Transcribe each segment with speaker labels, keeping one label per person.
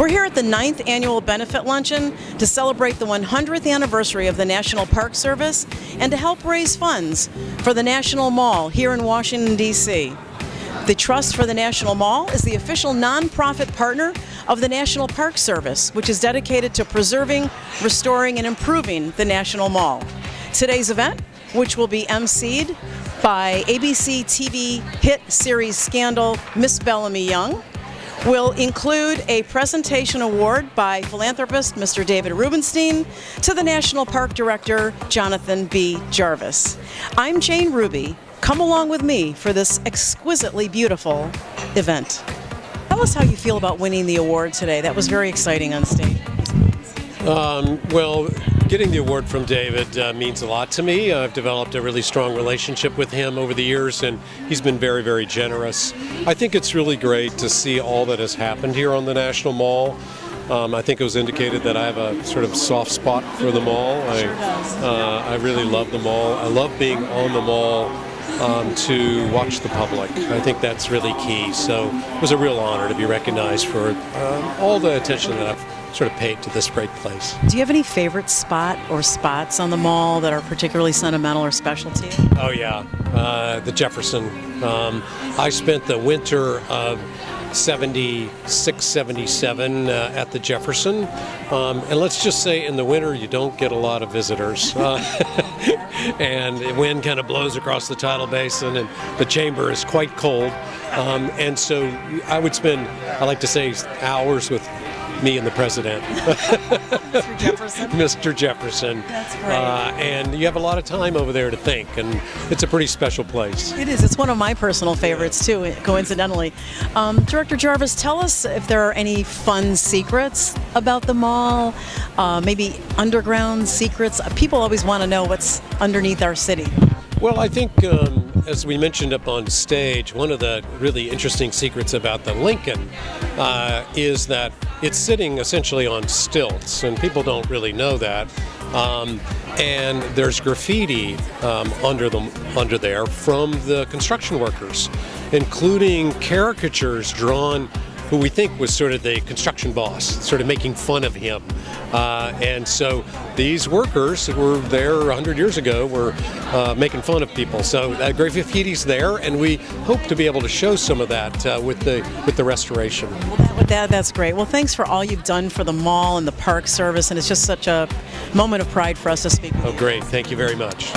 Speaker 1: We're here at the 9th Annual Benefit Luncheon to celebrate the 100th anniversary of the National Park Service and to help raise funds for the National Mall here in Washington, D.C. The Trust for the National Mall is the official nonprofit partner of the National Park Service, which is dedicated to preserving, restoring, and improving the National Mall. Today's event, which will be emceed by ABC TV hit series scandal Miss Bellamy Young, will include a presentation award by philanthropist Mr. David Rubenstein to the National Park Director Jonathan B. Jarvis. I'm Jane Ruby. Come along with me for this exquisitely beautiful event. Tell us how you feel about winning the award today. That was very exciting on stage.
Speaker 2: Well, getting the award from David means a lot to me. I've developed a really strong relationship with him over the years, and he's been very, very generous. I think it's really great to see all that has happened here on the National Mall. I think it was indicated that I have a sort of soft spot for the mall. I really love the mall. I love being on the mall to watch the public. I think that's really key. So it was a real honor to be recognized for all the attention that I've sort of paid to this great place.
Speaker 1: Do you have any favorite spot or spots on the mall that are particularly sentimental or special to you?
Speaker 2: Oh yeah, the Jefferson. I spent the winter of 76, 77 at the Jefferson, and let's just say in the winter you don't get a lot of visitors, and the wind kind of blows across the tidal basin, and the chamber is quite cold, and so I would spend, I like to say, hours with me and the president.
Speaker 1: Mr. Jefferson?
Speaker 2: Mr. Jefferson.
Speaker 1: That's great.
Speaker 2: And you have a lot of time over there to think, and it's a pretty special place.
Speaker 1: It is. It's one of my personal favorites, too, coincidentally. Director Jarvis, tell us if there are any fun secrets about the mall, maybe underground secrets. People always want to know what's underneath our city.
Speaker 2: Well, I think, as we mentioned up on stage, one of the really interesting secrets about the Lincoln is that it's sitting essentially on stilts, and people don't really know that. And there's graffiti under there from the construction workers, including caricatures drawn who we think was sort of the construction boss, sort of making fun of him. And so these workers who were there 100 years ago were making fun of people. So graffiti's there, and we hope to be able to show some of that with the restoration.
Speaker 1: Well, that's great. Well, thanks for all you've done for the mall and the Park Service, and it's just such a moment of pride for us to speak with you.
Speaker 2: Oh, great. Thank you very much.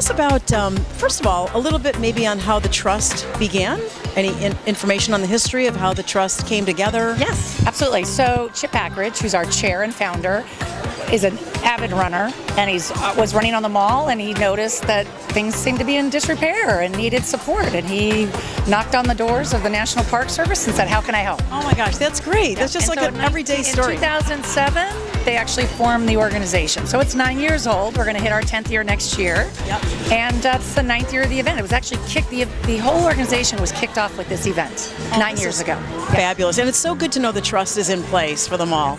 Speaker 1: About, first of all, a little bit maybe on how the Trust began. Any information on the history of how the Trust came together?
Speaker 3: Yes, absolutely. So Chip Ackridge, who's our chair and founder, is an avid runner, and he was running on the mall, and he noticed that things seemed to be in disrepair and needed support, and he knocked on the doors of the National Park Service and said, "How can I help?"
Speaker 1: Oh my gosh, that's great. That's just like an everyday story.
Speaker 3: In 2007, they actually formed the organization. So it's 9 years old. We're going to hit our 10th year next year.
Speaker 1: Yep.
Speaker 3: And it's the 9th year of the event. It was actually the whole organization was kicked off with this event 9 years ago.
Speaker 1: Fabulous. And it's so good to know the Trust is in place for the mall.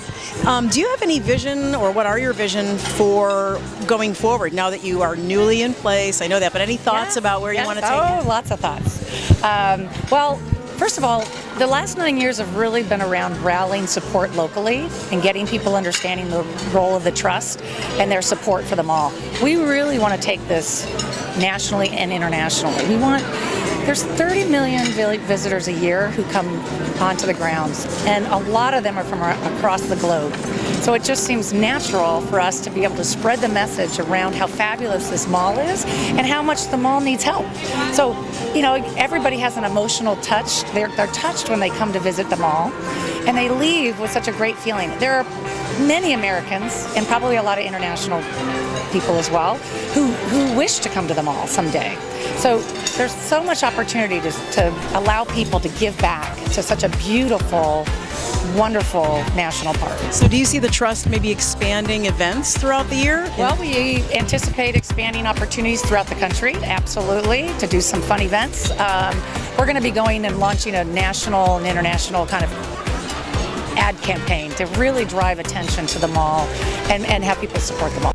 Speaker 1: Do you have any vision, or what are your vision for going forward now that you are newly in place? I know that, but any thoughts about where you want to take it?
Speaker 3: Oh, lots of thoughts. Well, first of all, the last 9 years have really been around rallying support locally and getting people understanding the role of the Trust and their support for the mall. We really want to take this nationally and internationally. We want There's 30 million visitors a year who come onto the grounds, and a lot of them are from across the globe. So it just seems natural for us to be able to spread the message around how fabulous this mall is and how much the mall needs help. So, you know, everybody has an emotional touch. They're touched when they come to visit the mall, and they leave with such a great feeling. There are many Americans, and probably a lot of international people as well, who wish to come to the mall someday. So there's so much opportunity to allow people to give back to such a beautiful, wonderful national park.
Speaker 1: So do you see the Trust maybe expanding events throughout the year?
Speaker 3: Well, we anticipate expanding opportunities throughout the country, absolutely, to do some fun events. We're going to be going and launching a national and international kind of ad campaign to really drive attention to the mall and have people support the mall.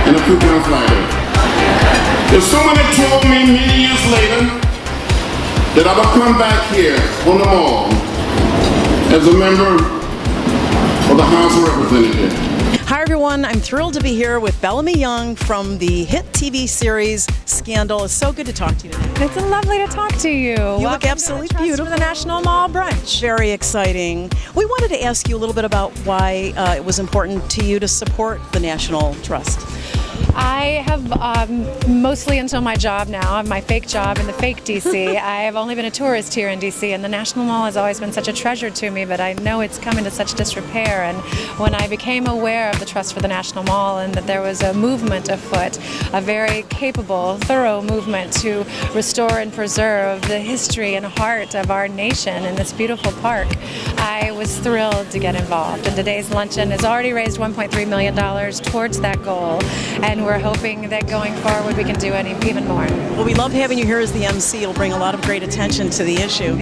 Speaker 4: And a few months later, if someone had told me many years later that I would come back here on the mall as a member of the House of Representatives.
Speaker 1: Hi everyone, I'm thrilled to be here with Bellamy Young from the hit TV series Scandal. It's so good to talk to you today.
Speaker 5: It's lovely to talk to you.
Speaker 1: You look absolutely beautiful.
Speaker 5: For the National Mall brunch.
Speaker 1: Very exciting. We wanted to ask you a little bit about why it was important to you to support the National Trust.
Speaker 5: I have mostly until my job now, my fake job in the fake DC. I have only been a tourist here in DC, and the National Mall has always been such a treasure to me, but I know it's come into such disrepair. And when I became aware of the Trust for the National Mall and that there was a movement afoot, a very capable, thorough movement to restore and preserve the history and heart of our nation in this beautiful park, I was thrilled to get involved. And today's luncheon has already raised $1.3 million towards that goal. And we're hoping that going forward we can do even more.
Speaker 1: Well, we love having you here as the MC. It'll bring a lot of great attention to the issue.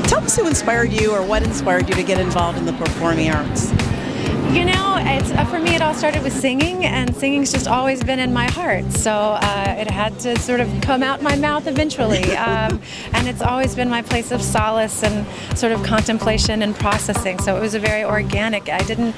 Speaker 1: Tell us who inspired you or what inspired you to get involved in the performing arts.
Speaker 5: You know, for me it all started with singing, and singing's just always been in my heart. So it had to sort of come out my mouth eventually. And it's always been my place of solace and sort of contemplation and processing. So it was a very organic. I didn't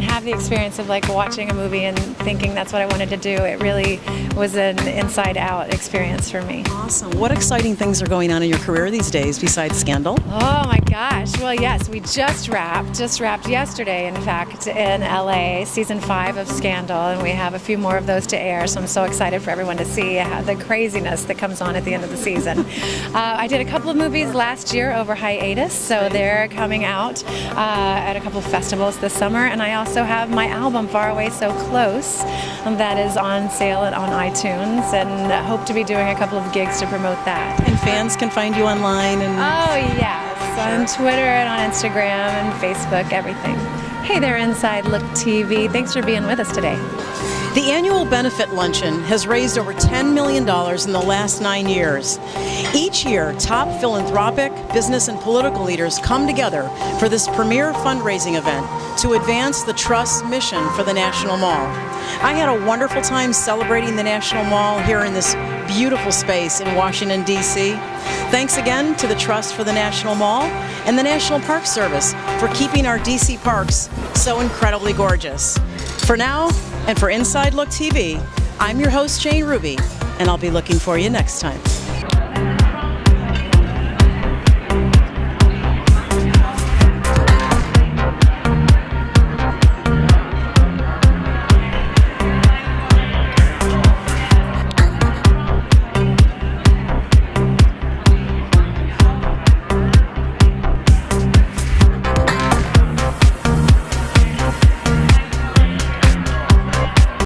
Speaker 5: have the experience of like watching a movie and thinking that's what I wanted to do. It really was an inside out experience for me.
Speaker 1: Awesome. What exciting things are going on in your career these days besides Scandal?
Speaker 5: Oh my gosh. Well, yes, we just wrapped yesterday, in fact, in LA, season 5 of Scandal, and we have a few more of those to air, so I'm so excited for everyone to see the craziness that comes on at the end of the season. I did a couple of movies last year over hiatus, so they're coming out at a couple of festivals this summer, and I also have my album Far Away So Close that is on sale on iTunes, and hope to be doing a couple of gigs to promote that.
Speaker 1: And fans can find you online and...
Speaker 5: Oh yes, on Twitter and on Instagram and Facebook, everything. Hey there, Inside Look TV. Thanks for being with us today.
Speaker 1: The annual benefit luncheon has raised over $10 million in the last 9 years. Each year, top philanthropic, business, and political leaders come together for this premier fundraising event to advance the Trust's mission for the National Mall. I had a wonderful time celebrating the National Mall here in this beautiful space in Washington, D.C. Thanks again to the Trust for the National Mall and the National Park Service for keeping our D.C. parks so incredibly gorgeous. For now, and for Inside Look TV, I'm your host, Jane Ruby, and I'll be looking for you next time.